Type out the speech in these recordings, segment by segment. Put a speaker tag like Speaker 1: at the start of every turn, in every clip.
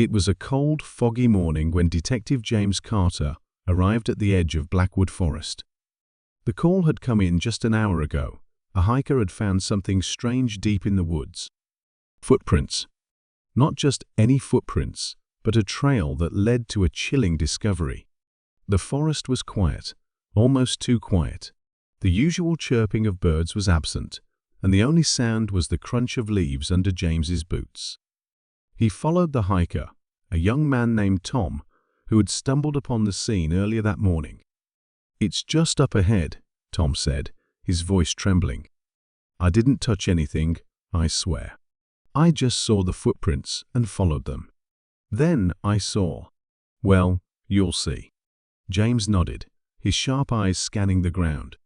Speaker 1: It was a cold, foggy morning when Detective James Carter arrived at the edge of Blackwood Forest. The call had come in just an hour ago. A hiker had found something strange deep in the woods. Footprints. Not just any footprints, but a trail that led to a chilling discovery. The forest was quiet, almost too quiet. The usual chirping of birds was absent, and the only sound was the crunch of leaves under James's boots. He followed the hiker, a young man named Tom, who had stumbled upon the scene earlier that morning. "It's just up ahead," Tom said, his voice trembling. "I didn't touch anything, I swear. I just saw the footprints and followed them. Then I saw—" "Well, you'll see." James nodded, his sharp eyes scanning the ground.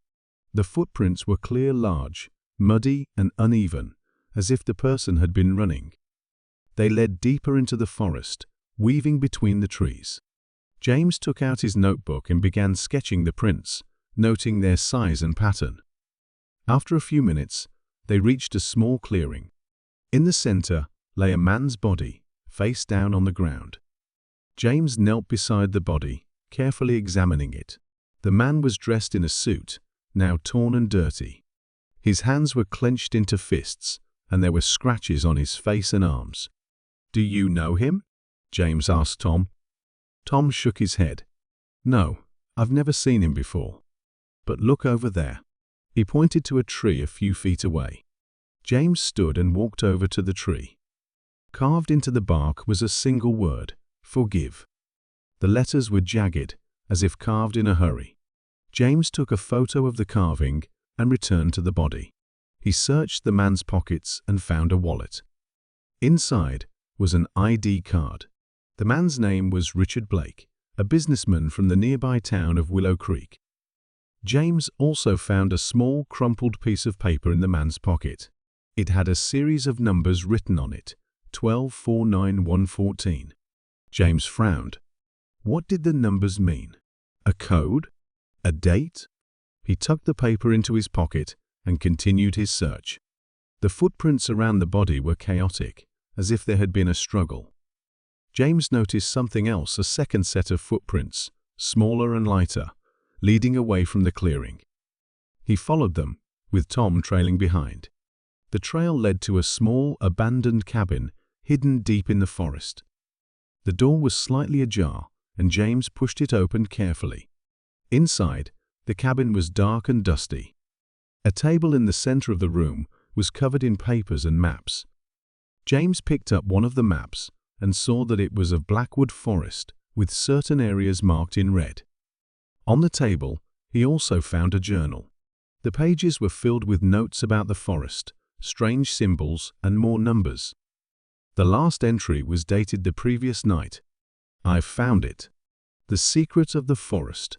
Speaker 1: The footprints were clear, large, muddy and uneven, as if the person had been running. They led deeper into the forest, weaving between the trees. James took out his notebook and began sketching the prints, noting their size and pattern. After a few minutes, they reached a small clearing. In the center lay a man's body, face down on the ground. James knelt beside the body, carefully examining it. The man was dressed in a suit, now torn and dirty. His hands were clenched into fists, and there were scratches on his face and arms. "Do you know him?" James asked Tom. Tom shook his head. "No, I've never seen him before. But look over there." He pointed to a tree a few feet away. James stood and walked over to the tree. Carved into the bark was a single word: forgive. The letters were jagged, as if carved in a hurry. James took a photo of the carving and returned to the body. He searched the man's pockets and found a wallet. Inside was an ID card. The man's name was Richard Blake, a businessman from the nearby town of Willow Creek. James also found a small, crumpled piece of paper in the man's pocket. It had a series of numbers written on it, 12-4-9-1-14. James frowned. What did the numbers mean? A code? A date? He tucked the paper into his pocket and continued his search. The footprints around the body were chaotic, as if there had been a struggle. James noticed something else, a second set of footprints, smaller and lighter, leading away from the clearing. He followed them, with Tom trailing behind. The trail led to a small, abandoned cabin hidden deep in the forest. The door was slightly ajar, and James pushed it open carefully. Inside, the cabin was dark and dusty. A table in the center of the room was covered in papers and maps. James picked up one of the maps and saw that it was of Blackwood Forest, with certain areas marked in red. On the table, he also found a journal. The pages were filled with notes about the forest, strange symbols, and more numbers. The last entry was dated the previous night. "I've found it. The secret of the forest.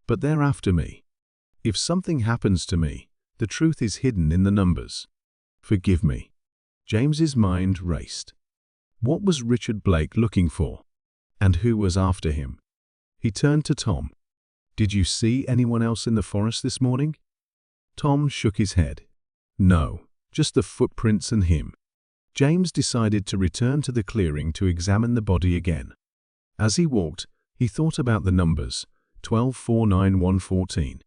Speaker 1: But they're after me. If something happens to me, the truth is hidden in the numbers. Forgive me." James's mind raced. What was Richard Blake looking for? And who was after him? He turned to Tom. "Did you see anyone else in the forest this morning?" Tom shook his head. "No, just the footprints and him." James decided to return to the clearing to examine the body again. As he walked, he thought about the numbers, 12-4-9-1-14.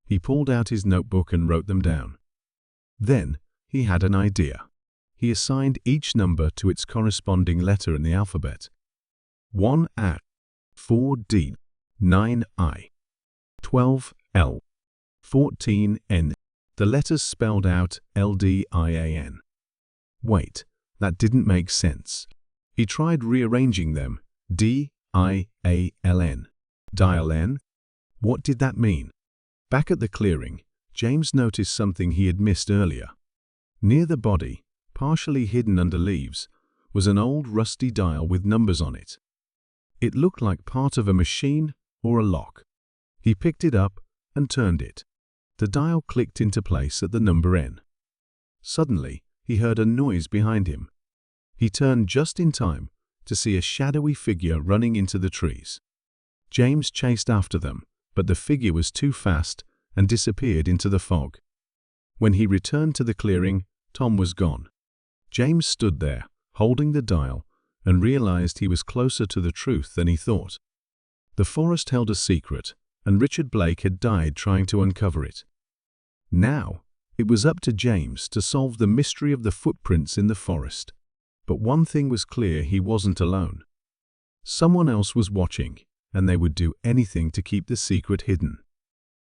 Speaker 1: He pulled out his notebook and wrote them down. Then, he had an idea. He assigned each number to its corresponding letter in the alphabet. 1A, 4D, 9I, 12L, 14N. The letters spelled out LDIAN. Wait, that didn't make sense. He tried rearranging them. DIALN. Dial N? What did that mean? Back at the clearing, James noticed something he had missed earlier. Near the body, partially hidden under leaves, was an old rusty dial with numbers on it. It looked like part of a machine or a lock. He picked it up and turned it. The dial clicked into place at the number N. Suddenly, he heard a noise behind him. He turned just in time to see a shadowy figure running into the trees. James chased after them, but the figure was too fast and disappeared into the fog. When he returned to the clearing, Tom was gone. James stood there, holding the dial and realized he was closer to the truth than he thought. The forest held a secret, and Richard Blake had died trying to uncover it. Now, it was up to James to solve the mystery of the footprints in the forest. But one thing was clear: he wasn't alone. Someone else was watching, and they would do anything to keep the secret hidden.